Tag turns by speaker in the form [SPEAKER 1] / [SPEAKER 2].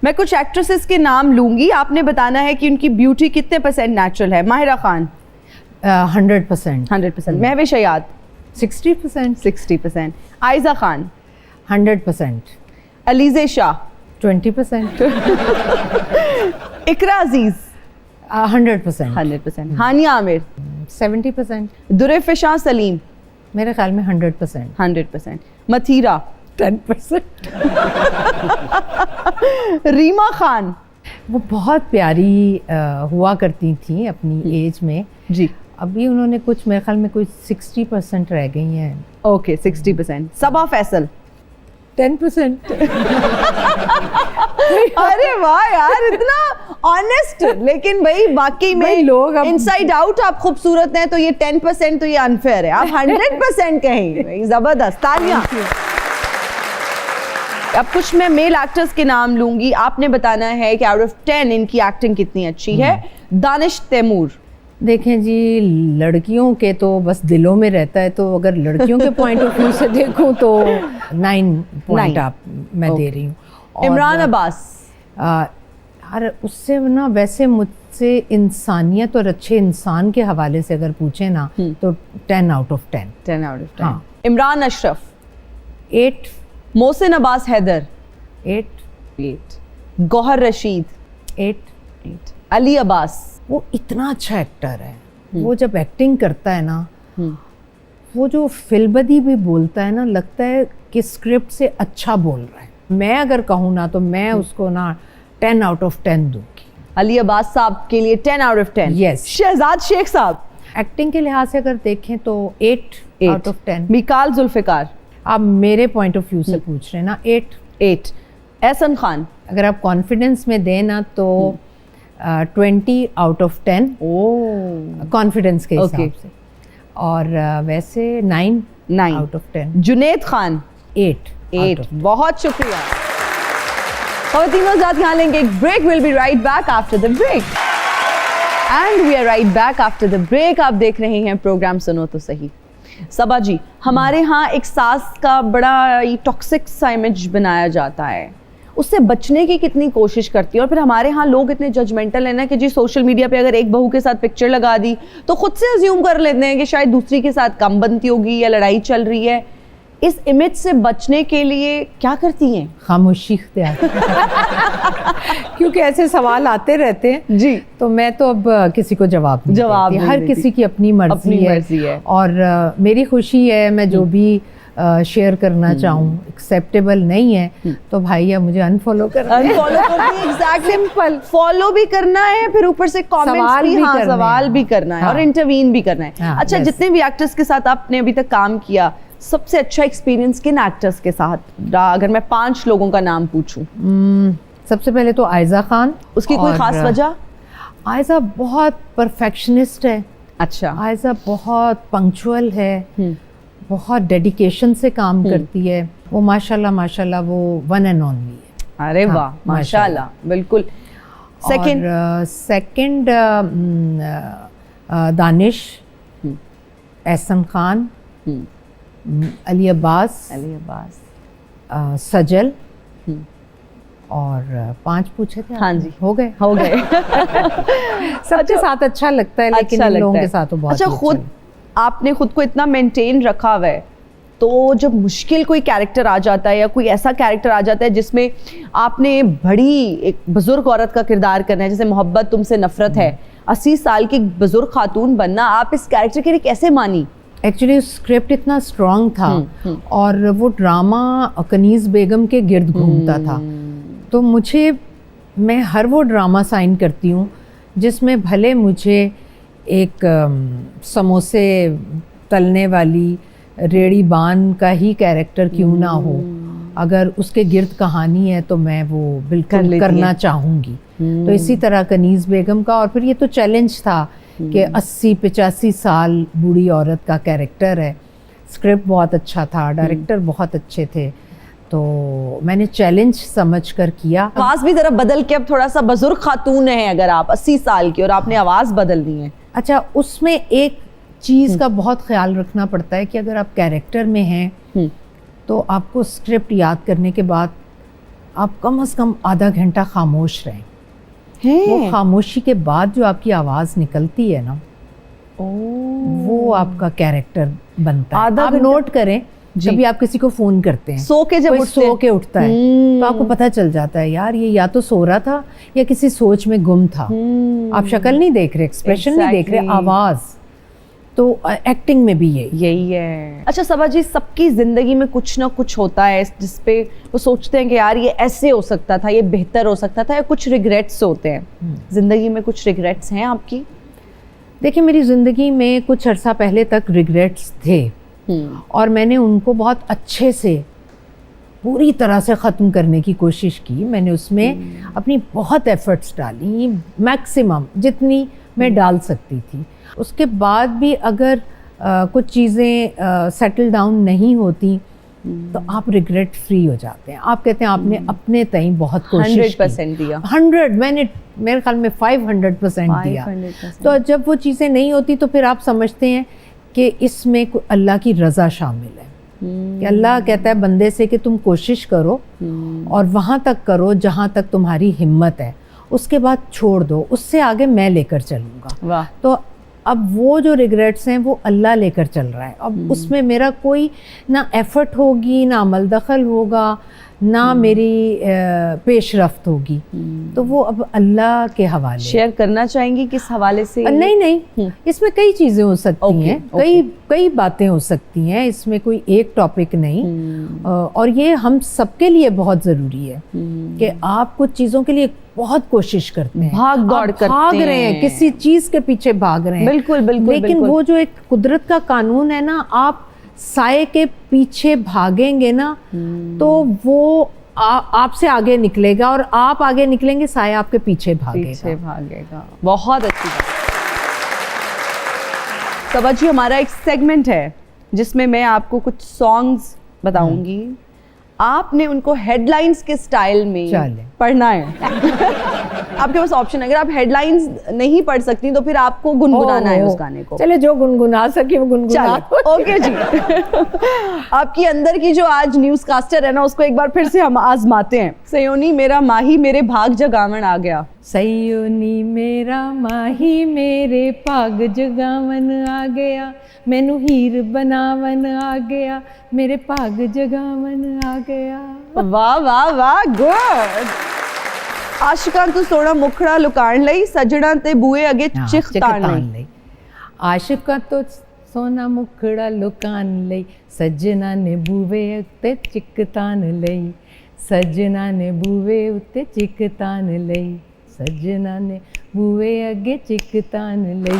[SPEAKER 1] मैं कुछ एक्ट्रेसेस के नाम लूंगी, आपने बताना है कि उनकी ब्यूटी कितने % नेचुरल है। माहिरा खान
[SPEAKER 2] 100%।
[SPEAKER 1] 100%। महविश हयात
[SPEAKER 2] 60%।
[SPEAKER 1] 60%। आयजा खान
[SPEAKER 2] 100%।
[SPEAKER 1] अलीज़े शाह
[SPEAKER 2] 20%।
[SPEAKER 1] इकरा अजीज
[SPEAKER 2] 100%।
[SPEAKER 1] 100%। हानिया आमिर
[SPEAKER 2] 70%।
[SPEAKER 1] दुरेफिशा सलीम
[SPEAKER 2] मेरे ख्याल में 100%।
[SPEAKER 1] 100%। मथीरा
[SPEAKER 2] 10%।
[SPEAKER 1] रीमा खान
[SPEAKER 2] वो बहुत प्यारी हुआ करती थी अपनी एज में
[SPEAKER 1] जी।
[SPEAKER 2] अभी उन्होंने कुछ मेरे ख्याल में कुछ 60% रह गई हैं।
[SPEAKER 1] ओके 60%। सबा फैसल
[SPEAKER 2] 10%।
[SPEAKER 1] अरे वाह यार, इतना ऑनेस्ट। लेकिन भाई वाकई में
[SPEAKER 2] लोग
[SPEAKER 1] इनसाइड आउट आप खूबसूरत हैं, तो ये 10% तो ये अनफेयर है। आप 100% कहें, भाई जबरदस्त, तालियां। अब कुछ मैं मेल एक्टर्स के नाम लूंगी, आपने बताना है कि आउट ऑफ 10 इनकी एक्टिंग कितनी अच्छी है। दानिश तैमूर।
[SPEAKER 2] देखें जी, लड़कियों के तो बस दिलों में रहता है, तो अगर लड़कियों के पॉइंट ऑफ व्यू से देखूं तो 9 पॉइंट आप मैं दे रही हूँ।
[SPEAKER 1] इमरान अब्बास
[SPEAKER 2] और उससे ना वैसे मुझसे इंसानियत और अच्छे इंसान के हवाले से अगर पूछे ना तो 10 आउट ऑफ 10।
[SPEAKER 1] 10 out of 10।
[SPEAKER 2] हाँ।
[SPEAKER 1] इमरान अशरफ
[SPEAKER 2] 8।
[SPEAKER 1] मोहसिन अब्बास हैदर
[SPEAKER 2] 8।
[SPEAKER 1] गौहर रशीद
[SPEAKER 2] 8।
[SPEAKER 1] अली अब्बास।
[SPEAKER 2] वो इतना अच्छा एक्टर है, वो जब एक्टिंग करता है ना, वो जो फिल्बदी भी बोलता है ना, लगता है कि स्क्रिप्ट से अच्छा बोल रहा है। मैं अगर कहूँ ना तो मैं उसको ना 10 आउट ऑफ 10 दूंगी।
[SPEAKER 1] अली अब्बास साहब के लिए 10 out of 10।
[SPEAKER 2] Yes.
[SPEAKER 1] Shahzad Sheikh साहब
[SPEAKER 2] एक्टिंग के लिहाज से अगर देखें तो 8 आउट ऑफ 10।
[SPEAKER 1] मिकाल जुल्फिकार,
[SPEAKER 2] आप मेरे पॉइंट ऑफ व्यू से पूछ रहे हैं ना, 8।
[SPEAKER 1] एहसन खान,
[SPEAKER 2] अगर आप कॉन्फिडेंस में दें ना तो 20 आउट ऑफ 10 कॉन्फिडेंस के हिसाब से। और वैसे 9 आउट ऑफ 10।
[SPEAKER 1] जुनैद खान
[SPEAKER 2] 8।
[SPEAKER 1] बहुत शुक्रिया। खवातीनो ज़ात यहाँ लेंगे एक break. Will be right back after the break. And we are right back after the break. आप देख रहे हैं प्रोग्राम सुनो तो सही। सबा जी, हमारे यहाँ एक सास का बड़ा टॉक्सिक सा इमेज बनाया जाता है, उससे बचने की कितनी कोशिश करती है? और फिर हमारे यहाँ लोग इतने जजमेंटल है ना कि जी सोशल मीडिया पे अगर एक बहू के साथ पिक्चर लगा दी तो खुद से अज्यूम कर लेते हैं कि शायद दूसरी के साथ कम बनती होगी या लड़ाई चल रही है। इस इमेज से बचने के लिए क्या करती हैं?
[SPEAKER 2] खामोशी इख्तियार। क्योंकि ऐसे सवाल आते रहते हैं
[SPEAKER 1] जी,
[SPEAKER 2] तो मैं तो अब किसी को जवाब नहीं देती। हर किसी की अपनी मर्जी है। और मेरी खुशी है, मैं जो भी शेयर करना चाहूँ एक्सेप्टेबल नहीं है तो भाई मुझे अनफॉलो करना है।
[SPEAKER 1] Exactly, simple. फॉलो भी करना है, फिर ऊपर से कमेंट्स भी, हाँ, सवाल भी करना है और इंटरवीन भी करना है। अच्छा, जितने भी एक्टर्स के साथ आपने अभी तक काम किया, सबसे अच्छा एक्सपीरियंस किन एक्टर्स के साथ रहा? अगर मैं 5 लोगों का नाम पूछूं।
[SPEAKER 2] सबसे पहले तो आयजा खान।
[SPEAKER 1] उसकी कोई खास वजह?
[SPEAKER 2] आयजा बहुत परफेक्शनिस्ट है।
[SPEAKER 1] अच्छा।
[SPEAKER 2] आयजा बहुत पंक्चुअल है, बहुत डेडिकेशन से काम करती है। वो माशाल्लाह माशाल्लाह वो वन एंड ओनली है।
[SPEAKER 1] अरे वाह, माशाल्लाह, बिल्कुल।
[SPEAKER 2] सेकंड दानिश, एहसन खान, अली अब्बास, सजल, और 5 पूछे थे।
[SPEAKER 1] हाँ जी,
[SPEAKER 2] हो गए। सबके साथ अच्छा लगता है, लेकिन इन लोगों के साथ तो बहुत
[SPEAKER 1] अच्छा। खुद आपने खुद को इतना मेंटेन रखा हुआ है, तो जब मुश्किल कोई कैरेक्टर आ जाता है या कोई ऐसा कैरेक्टर आ जाता है जिसमें आपने बड़ी एक बुजुर्ग औरत का किरदार करना है, जैसे मोहब्बत तुमसे नफरत है, 80 साल की बुजुर्ग खातून बनना, आप इस कैरेक्टर के लिए कैसे मानी?
[SPEAKER 2] एक्चुअली स्क्रिप्ट इतना स्ट्रॉन्ग था और वो ड्रामा कनीज़ बेगम के गिर्द घूमता था, तो मैं हर वो ड्रामा साइन करती हूँ जिसमें भले मुझे एक समोसे तलने वाली रेड़ी बान का ही कैरेक्टर क्यों ना हो, अगर उसके गिर्द कहानी है तो मैं वो बिल्कुल करना चाहूँगी। तो इसी तरह कनीज़ बेगम का, और फिर ये तो चैलेंज था कि 80-85 साल बूढ़ी औरत का कैरेक्टर है। स्क्रिप्ट बहुत अच्छा था, डायरेक्टर बहुत अच्छे थे, तो मैंने चैलेंज समझ कर किया।
[SPEAKER 1] आवाज़ भी ज़रा बदल के अब थोड़ा सा बुजुर्ग खातून है, अगर आप 80 साल की और आपने आवाज़ बदलनी है।
[SPEAKER 2] अच्छा, उसमें एक चीज़ का बहुत ख्याल रखना पड़ता है कि अगर आप कैरेक्टर में हैं तो आपको स्क्रिप्ट याद करने के बाद आप कम से कम आधा घंटा खामोश रहें।
[SPEAKER 1] हैं?
[SPEAKER 2] वो खामोशी के बाद जो आपकी आवाज़ निकलती है ना, वो आपका कैरेक्टर बनता है।
[SPEAKER 1] आधा
[SPEAKER 2] आप
[SPEAKER 1] घंटा?
[SPEAKER 2] नोट करें, जब आप किसी को फ़ोन करते हैं,
[SPEAKER 1] सो के जब
[SPEAKER 2] कोई
[SPEAKER 1] उठते
[SPEAKER 2] सो के उठता है, तो आपको पता चल जाता है यार ये या तो सो रहा था या किसी सोच में गुम था। आप शक्ल नहीं देख रहे, एक्सप्रेशन नहीं देख रहे,
[SPEAKER 1] Exactly.
[SPEAKER 2] आवाज़। तो एक्टिंग में भी
[SPEAKER 1] यही है। अच्छा सबा जी, सबकी जिंदगी में कुछ ना कुछ होता है जिसपे वो सोचते हैं कि यार ये ऐसे हो सकता था, ये बेहतर हो सकता था, या कुछ रिग्रेट्स होते हैं जिंदगी में। कुछ रिग्रेट्स हैं आपकी?
[SPEAKER 2] देखिए, मेरी ज़िंदगी में कुछ अरसा पहले तक रिग्रेट्स थे और मैंने उनको बहुत अच्छे से पूरी तरह से ख़त्म करने की कोशिश की। मैंने उसमें अपनी बहुत एफ़र्ट्स डाली, मैक्सिमम जितनी मैं डाल सकती थी। उसके बाद भी अगर कुछ चीज़ें सेटल डाउन नहीं होती तो आप रिग्रेट फ्री हो जाते हैं। आप कहते हैं आपने अपने तईं बहुत कोशिश
[SPEAKER 1] 100% दिया।
[SPEAKER 2] 100, मैंने मेरे ख्याल में 500% दिया।
[SPEAKER 1] 500%।
[SPEAKER 2] तो जब वो चीज़ें नहीं होती तो फिर आप समझते हैं कि इसमें अल्लाह की रज़ा शामिल है। कि अल्लाह कहता है बंदे से कि तुम कोशिश करो और वहाँ तक करो जहाँ तक तुम्हारी हिम्मत है, उसके बाद छोड़ दो, उससे आगे मैं लेकर चलूँगा।
[SPEAKER 1] वाह।
[SPEAKER 2] तो अब वो जो रिग्रेट्स हैं वो अल्लाह लेकर चल रहा है। अब उसमें मेरा कोई ना एफर्ट होगी, ना अमल दखल होगा, ना मेरी पेशरफ्त होगी। तो वो अब अल्लाह के हवाले।
[SPEAKER 1] शेयर करना चाहेंगी किस हवाले से?
[SPEAKER 2] नहीं, इसमें कई चीज़ें हो सकती हैं, कई बातें हो सकती हैं, इसमें कोई एक टॉपिक नहीं। और ये हम सबके लिए बहुत ज़रूरी है कि आप कुछ चीज़ों के लिए बहुत कोशिश करते हैं,
[SPEAKER 1] भाग दौड़ करते
[SPEAKER 2] भाग रहे हैं, किसी चीज़ के पीछे भाग रहे हैं।
[SPEAKER 1] बिल्कुल।
[SPEAKER 2] लेकिन वो जो एक कुदरत का कानून है ना, आप साए के पीछे भागेंगे ना तो वो आपसे आगे निकलेगा और आप आगे निकलेंगे, साया आपके पीछे भागेगा।
[SPEAKER 1] बहुत अच्छी बात। सबा जी, हमारा एक सेगमेंट है जिसमें मैं आपको कुछ सॉन्ग्स बताऊंगी, आपने उनको हेडलाइंस के स्टाइल में पढ़ना है। आपके पास ऑप्शन है, अगर आप हेडलाइंस नहीं पढ़ सकती तो फिर आपको गुनगुनाना है उस गाने को।
[SPEAKER 2] चले, जो गुनगुना सके वो गुनगुना।
[SPEAKER 1] ओके जी। आपकी अंदर की जो आज न्यूज़ कास्टर है ना, उसको एक बार फिर से हम आजमाते हैं। सयोनी मेरा माही मेरे भाग जगावन आ गया।
[SPEAKER 2] सयोनी मेरा माही मेरे भाग जगावन आ गया, मैनू हीर बनावन आ गया, मेरे भाग जगावन आ गया।
[SPEAKER 1] वाह वाह वाह, गुड। आशिकां तू सोना मुखड़ा लुकाण लई, सजणा ते बूए अगे चिख ताण लई।
[SPEAKER 2] आशिकां तो सोना मुखड़ा लुकान लई, सजना ने बूवे उत्ते चिक तान लई, सजना ने बूवे उत्ते चिक तान लई, सजना ने बूवे अगे चिक तान लई।